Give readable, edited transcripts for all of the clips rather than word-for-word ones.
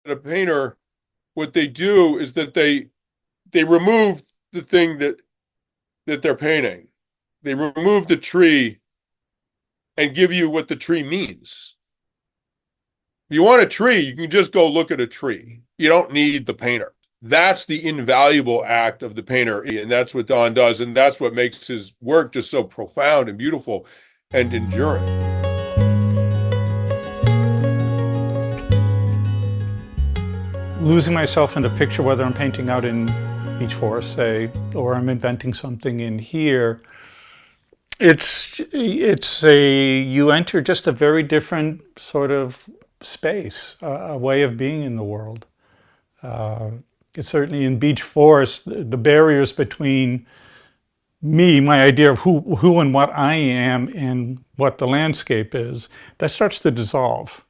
a painter, what they do is that they remove the thing that they're painting. They remove the tree and give you what the tree means. If you want a tree, you can just go look at a tree. You don't need the painter. That's the invaluable act of the painter, and that's what Don does, and that's what makes his work just so profound and beautiful and enduring. Losing myself in the picture, whether I'm painting out in Beach Forest, say, or I'm inventing something in here, you enter just a very different sort of space, a way of being in the world. It's certainly in Beach Forest, the barriers between me, my idea of who and what I am and what the landscape is, that starts to dissolve.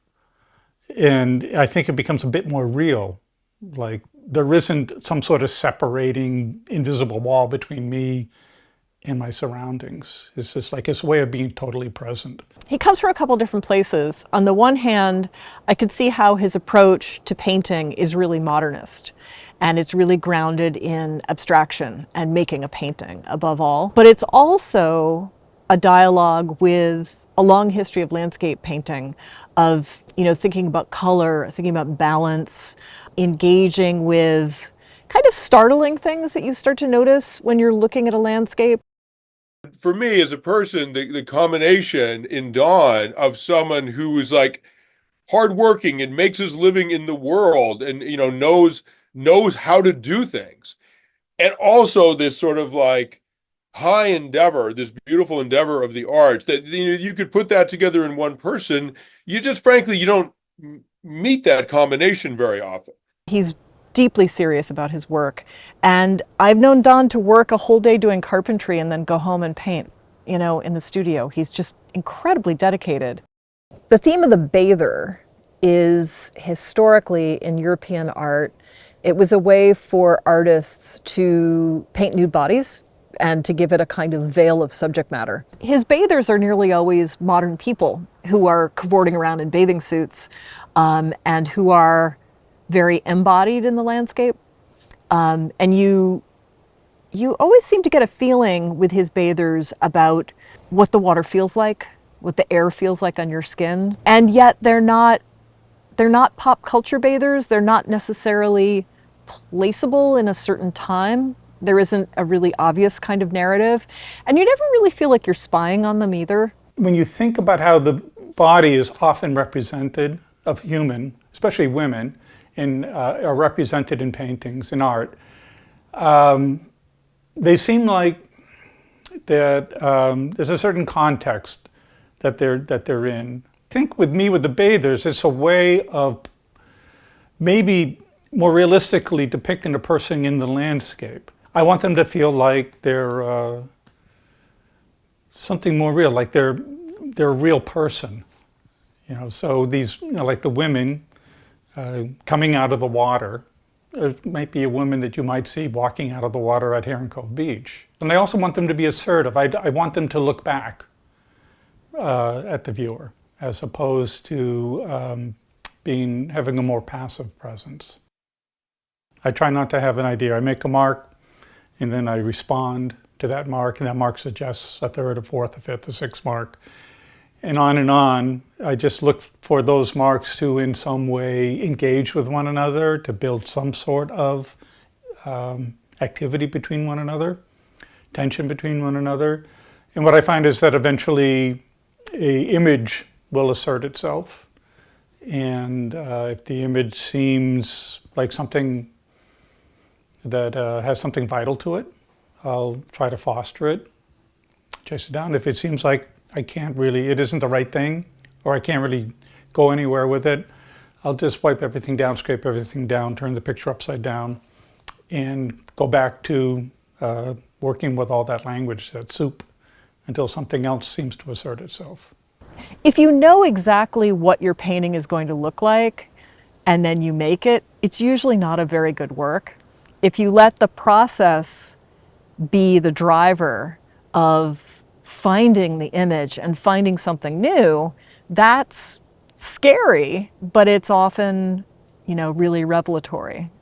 And I think it becomes a bit more real. Like there isn't some sort of separating invisible wall between me and my surroundings. It's just like it's a way of being totally present. He comes from a couple different places. On the one hand, I could see how his approach to painting is really modernist. And it's really grounded in abstraction and making a painting above all. But it's also a dialogue with a long history of landscape painting, of thinking about color, thinking about balance, engaging with kind of startling things that you start to notice when you're looking at a landscape. For me as a person, the combination in Don of someone who is like hardworking and makes his living in the world and knows how to do things, and also this sort of like high endeavor, this beautiful endeavor of the arts, that you could put that together in one person. You just frankly you don't meet that combination very often. He's deeply serious about his work, and I've known Don to work a whole day doing carpentry and then go home and paint in the studio. He's just incredibly dedicated. The theme of the bather is historically in European art, it was a way for artists to paint nude bodies and to give it a kind of veil of subject matter. His bathers are nearly always modern people who are cavorting around in bathing suits and who are very embodied in the landscape. And you always seem to get a feeling with his bathers about what the water feels like, what the air feels like on your skin. And yet they're not pop culture bathers. They're not necessarily placeable in a certain time. There isn't a really obvious kind of narrative. And you never really feel like you're spying on them either. When you think about how the body is often represented of human, especially women, are represented in paintings, in art, they seem like that there's a certain context that they're in. I think with the bathers, it's a way of maybe more realistically depicting a person in the landscape. I want them to feel like they're something more real, like they're a real person. So these, like the women coming out of the water. There might be a woman that you might see walking out of the water at Heron Cove Beach. And I also want them to be assertive. I want them to look back at the viewer, as opposed to having a more passive presence. I try not to have an idea. I make a mark, and then I respond to that mark, and that mark suggests a third, a fourth, a fifth, a sixth mark. And on. I just look for those marks to in some way engage with one another, to build some sort of activity between one another, tension between one another. And what I find is that eventually an image will assert itself. And if the image seems like something that has something vital to it, I'll try to foster it, chase it down. If it seems like it isn't the right thing, or I can't really go anywhere with it, I'll just wipe everything down, scrape everything down, turn the picture upside down, and go back to working with all that language, that soup, until something else seems to assert itself. If you know exactly what your painting is going to look like, and then you make it, it's usually not a very good work. If you let the process be the driver of finding the image and finding something new, that's scary, but it's often really revelatory.